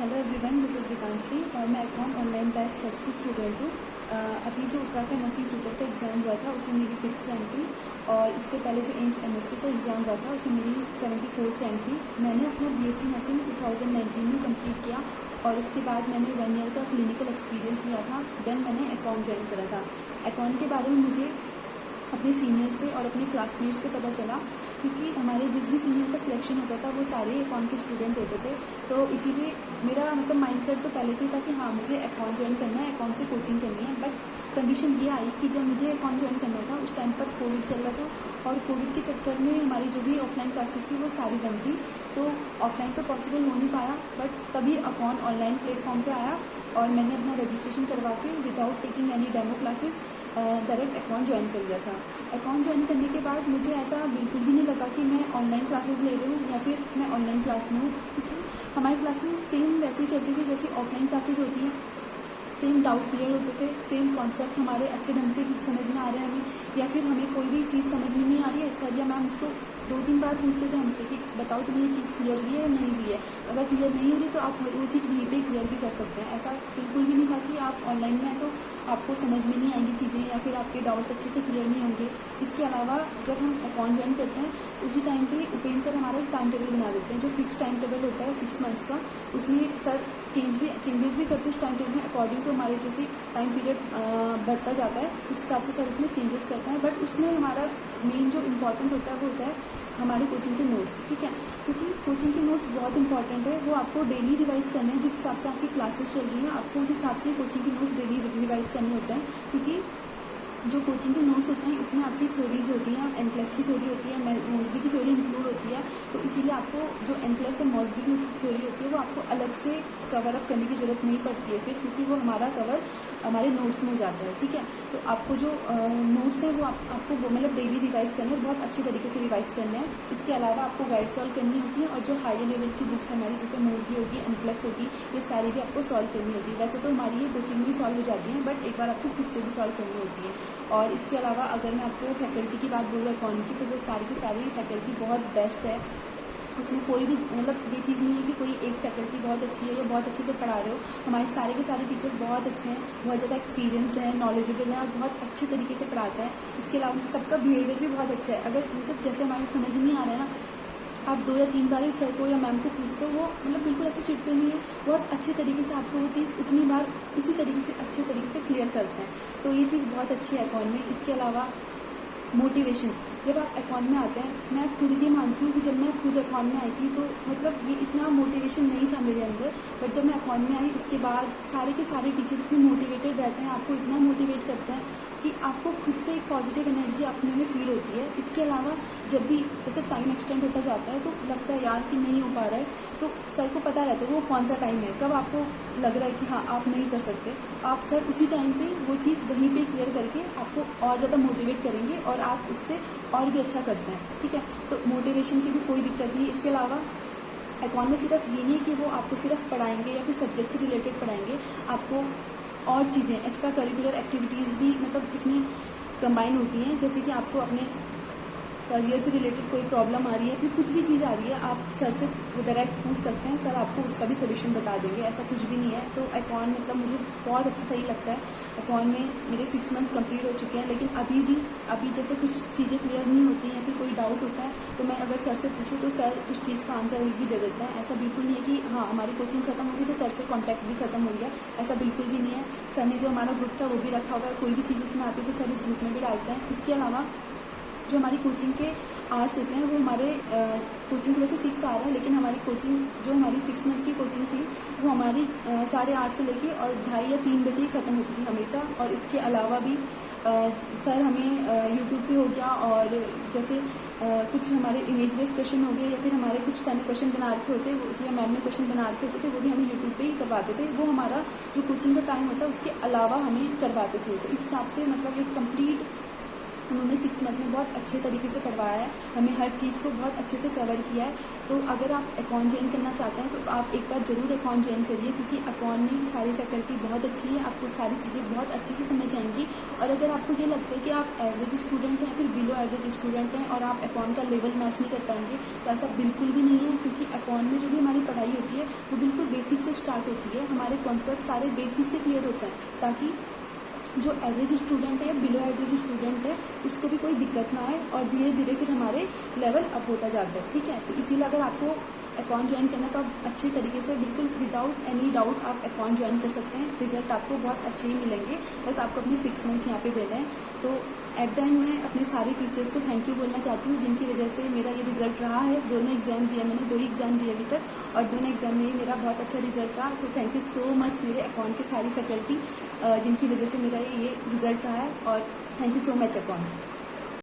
Hello everyone, this is Geetanjali और मैं account online batch first की स्टूडेंट हूँ। अभी जो उत्तराखंड नर्सिंग ट्यूटर का एग्ज़ाम हुआ था उसमें मेरी 6th रैंक थी और इससे पहले जो एम्स MSc का एग्ज़ाम हुआ था उसमें मेरी 74th रैंक थी। मैंने अपना BSc नर्सिंग 2019 में कंप्लीट किया और उसके बाद मैंने 1 ईयर का क्लिनिकल एक्सपीरियंस लिया था। देन मैंने अकाउंट ज्वाइन करा था। अकाउंट के बारे में मुझे अपने सीनियर से और अपने क्लासमेट से पता चला, क्योंकि हमारे जिस भी सीनियर का सिलेक्शन होता था वो सारे अकाउंट के स्टूडेंट होते थे। तो इसीलिए मेरा माइंडसेट तो पहले से ही था कि हाँ, मुझे अकाउंट ज्वाइन करना है, अकाउंट से कोचिंग करनी है। बट कंडीशन ये आई कि जब मुझे अकाउंट ज्वाइन करना था उस टाइम पर कोविड चल रहा था और कोविड के चक्कर में हमारी जो भी ऑफलाइन क्लासेस थी वो सारी बंद थी। तो ऑफलाइन तो पॉसिबल हो नहीं पाया, बट तभी अकाउंट ऑनलाइन प्लेटफॉर्म पे आया और मैंने अपना रजिस्ट्रेशन करवा के without taking any demo classes direct account join कर लिया था। अकाउंट ज्वाइन करने के बाद मुझे ऐसा बिल्कुल भी नहीं लगा कि मैं ऑनलाइन क्लासेस ले रही हूँ या फिर मैं ऑनलाइन क्लास में हूँ, क्योंकि हमारी क्लासेस सेम वैसे ही चलती थी जैसे ऑफलाइन क्लासेस होती हैं। सेम डाउट क्लियर होते थे, सेम कॉन्सेप्ट हमारे अच्छे ढंग से समझ में आ रहे हैं हमें, या फिर हमें कोई भी चीज़ समझ में नहीं आ रही है, सर या मैम उसको 2-3 बार पूछते थे हमसे कि बताओ तुम्हें ये चीज़ क्लियर हुई है या नहीं हुई है। अगर क्लियर नहीं हो रही तो आप वो चीज़ वहीं पे क्लियर भी कर सकते हैं। ऐसा बिल्कुल भी नहीं था कि आप ऑनलाइन में हैं तो आपको समझ में नहीं आएंगी चीज़ें या फिर आपके डाउट्स अच्छे से क्लियर नहीं होंगे। इसके अलावा जब हम अकाउंट ज्वाइन करते हैं उसी टाइम पे उपेंद्र सर हमारा एक टाइम टेबल बना देते हैं, जो फिक्स टाइम टेबल होता है 6 मंथ का। उसमें सर चेंजेस भी करते हैं उस टाइम टेबल में, अकॉर्डिंग टू हमारे जैसे टाइम पीरियड बढ़ता जाता है उस हिसाब से सर उसमें चेंजेस करते हैं। बट उसमें हमारा मेन जो इम्पॉर्टेंट होता है वो होता है हमारी कोचिंग के नोट्स, ठीक है, क्योंकि कोचिंग के नोट्स बहुत इंपॉर्टेंट है। वो आपको डेली रिवाइज करने हैं, जिस हिसाब से आपकी क्लासेस चल रही हैं आपको उस हिसाब से कोचिंग के नोट्स डेली रिवाइज करने होते हैं। क्योंकि जो कोचिंग के नोट्स होते हैं इसमें आपकी थ्योरीज होती हैं, एनक्लेस की थ्योरी होती है, मॉसबी की थ्योरी इंक्लूड होती है। तो इसीलिए आपको जो एनक्लेस और मॉसबी की थ्योरी होती है वो आपको अलग से कवर अप करने की ज़रूरत नहीं पड़ती है फिर, क्योंकि वो हमारा कवर हमारे नोट्स में हो जाता है, ठीक है। तो आपको जो नोट्स हैं वो आपको डेली रिवाइज करने हैं, बहुत अच्छे तरीके से रिवाइज करने हैं। इसके अलावा आपको गाइड सॉल्व करनी होती है और जो हायर लेवल की बुक्स हमारी जैसे मॉसबी होगी, एनक्लेस होगी, ये सारी भी आपको सॉल्व करनी होती है। वैसे तो हमारी ये कोचिंग में सॉल्व हो जाती है, बट एक बार आपको खुद से भी सॉल्व करनी होती है। और इसके अलावा अगर मैं आपको फैकल्टी की बात बोलूँ अकाउंट की, तो वो सारी की सारी फैकल्टी बहुत बेस्ट है। उसमें कोई भी ये चीज़ नहीं है कि कोई एक फैकल्टी बहुत अच्छी है या बहुत अच्छे से पढ़ा रहे हो। हमारे सारे के सारे टीचर बहुत अच्छे हैं, बहुत ज़्यादा एक्सपीरियंसड हैं, नॉलेजेबल हैं और बहुत अच्छे तरीके से पढ़ाते हैं। इसके अलावा सबका बिहेवियर भी बहुत अच्छा है। अगर जैसे हमारे समझ नहीं आ रहा है ना, आप 2 या 3 बार सर को या मैम को पूछते हो, वो बिल्कुल ऐसे चिढ़ते नहीं है, बहुत अच्छे तरीके से आपको वो चीज़ उतनी बार उसी तरीके से अच्छे तरीके से क्लियर करते हैं। तो ये चीज़ बहुत अच्छी है अकाउंट में। इसके अलावा मोटिवेशन, जब आप अकाउंट में आते हैं, मैं खुद ही मानती हूँ कि जब मैं खुद अकाउंट में आई थी तो ये इतना मोटिवेशन नहीं था मेरे अंदर। बट जब मैं अकाउंट में आई उसके बाद सारे के सारे टीचर इतने मोटिवेटेड रहते हैं, आपको इतना मोटिवेट करते हैं कि आपको खुद से एक पॉजिटिव एनर्जी अपने में फील होती है। इसके अलावा जब भी जैसे टाइम एक्सटेंड होता जाता है तो लगता है यार कि नहीं हो पा रहा है, तो सर को पता रहता है वो कौन सा टाइम है, कब आपको लग रहा है कि हाँ आप नहीं कर सकते, आप सर उसी टाइम पे वो चीज़ वहीं पे क्लियर करके आपको और ज़्यादा मोटिवेट करेंगे और आप उससे और भी अच्छा करते हैं, ठीक है। तो मोटिवेशन की भी कोई दिक्कत नहीं है। इसके अलावा अकाउंट में सिर्फ ये नहीं कि वो आपको सिर्फ पढ़ाएंगे या फिर सब्जेक्ट से रिलेटेड पढ़ाएंगे, आपको और चीज़ें एक्स्ट्रा करिकुलर एक्टिविटीज़ भी इसमें कंबाइन होती हैं। जैसे कि आपको अपने करियर से रिलेटेड कोई प्रॉब्लम आ रही है, फिर कुछ भी चीज़ आ रही है, आप सर से डायरेक्ट पूछ सकते हैं, सर आपको उसका भी सोल्यूशन बता देंगे, ऐसा कुछ भी नहीं है। तो अकाउंट मुझे बहुत अच्छा सही लगता है। अकाउंट में मेरे 6 मंथ कंप्लीट हो चुके हैं, लेकिन अभी जैसे कुछ चीज़ें क्लियर नहीं होती हैं, फिर कोई डाउट होता है तो मैं अगर सर से पूछूँ तो सर उस चीज़ का आंसर भी दे देते हैं। ऐसा बिल्कुल नहीं है कि हाँ हमारी कोचिंग खत्म हो गई तो सर से कॉन्टैक्ट भी खत्म हो गया, ऐसा बिल्कुल भी नहीं है। सर ने जो हमारा ग्रुप था वो भी रखा हुआ है, कोई भी चीज़ उसमें आती है तो सर उस ग्रुप में भी डालते हैं। इसके अलावा जो हमारी कोचिंग के आवर्स होते हैं वो हमारे कोचिंग की वजह से 6 आवर है, लेकिन हमारी कोचिंग जो हमारी 6 मंथ्स की कोचिंग थी वो हमारी 8:30 से लेके और 2:30 या 3 बजे ही ख़त्म होती थी हमेशा। और इसके अलावा भी सर हमें यूट्यूब पे हो गया और जैसे कुछ हमारे इमेज बेस्ड क्वेश्चन हो गए या फिर हमारे कुछ सर ने क्वेश्चन बना रखे होते या मैम ने क्वेश्चन बना रखे होते थे, वो भी हमें यूट्यूब पे ही करवाते थे। वो हमारा जो कोचिंग का टाइम होता है उसके अलावा हमें करवाते थे। तो इस हिसाब से एक कंप्लीट उन्होंने 6 मंथ में बहुत अच्छे तरीके से पढ़वाया है, हमें हर चीज़ को बहुत अच्छे से कवर किया है। तो अगर आप अकाउंट ज्वाइन करना चाहते हैं तो आप एक बार ज़रूर अकाउंट ज्वाइन करिए, क्योंकि अकाउंट में सारी फैकल्टी बहुत अच्छी है, आपको सारी चीज़ें बहुत अच्छे से समझ आएंगी। और अगर आपको ये लगता है कि आप एवरेज स्टूडेंट हैं, फिर बिलो एवरेज स्टूडेंट हैं और आप अकाउंट का लेवल मैच नहीं कर पाएंगे, तो ऐसा बिल्कुल भी नहीं है, क्योंकि अकाउंट में जो भी हमारी पढ़ाई होती है वो बिल्कुल बेसिक से स्टार्ट होती है। हमारे कॉन्सेप्ट सारे बेसिक से क्लियर होते हैं, ताकि जो एवरेज स्टूडेंट है, बिलो एवरेज स्टूडेंट है, उसको भी कोई दिक्कत ना आए और धीरे धीरे फिर हमारे लेवल अप होता जाता है। ठीक है, तो इसीलिए अगर आपको अकाउंट ज्वाइन करना तो आप अच्छे तरीके से बिल्कुल विदाउट एनी डाउट आप अकाउंट ज्वाइन कर सकते हैं। रिजल्ट आपको बहुत अच्छे ही मिलेंगे, बस आपको अपने 6 मंथ्स यहाँ पे देने हैं। तो एट द एंड मैं अपने सारे टीचर्स को थैंक यू बोलना चाहती हूँ, जिनकी वजह से मेरा ये रिजल्ट रहा है। दोनों एग्जाम दिए मैंने, 2 ही एग्जाम दिए अभी तक, और दोनों एग्जाम में ही मेरा बहुत अच्छा रिजल्ट रहा। So thank you so much मेरे अकाउंट के सारी फैकल्टी, जिनकी वजह से मेरा ये रिजल्ट रहा है। और thank you so much account.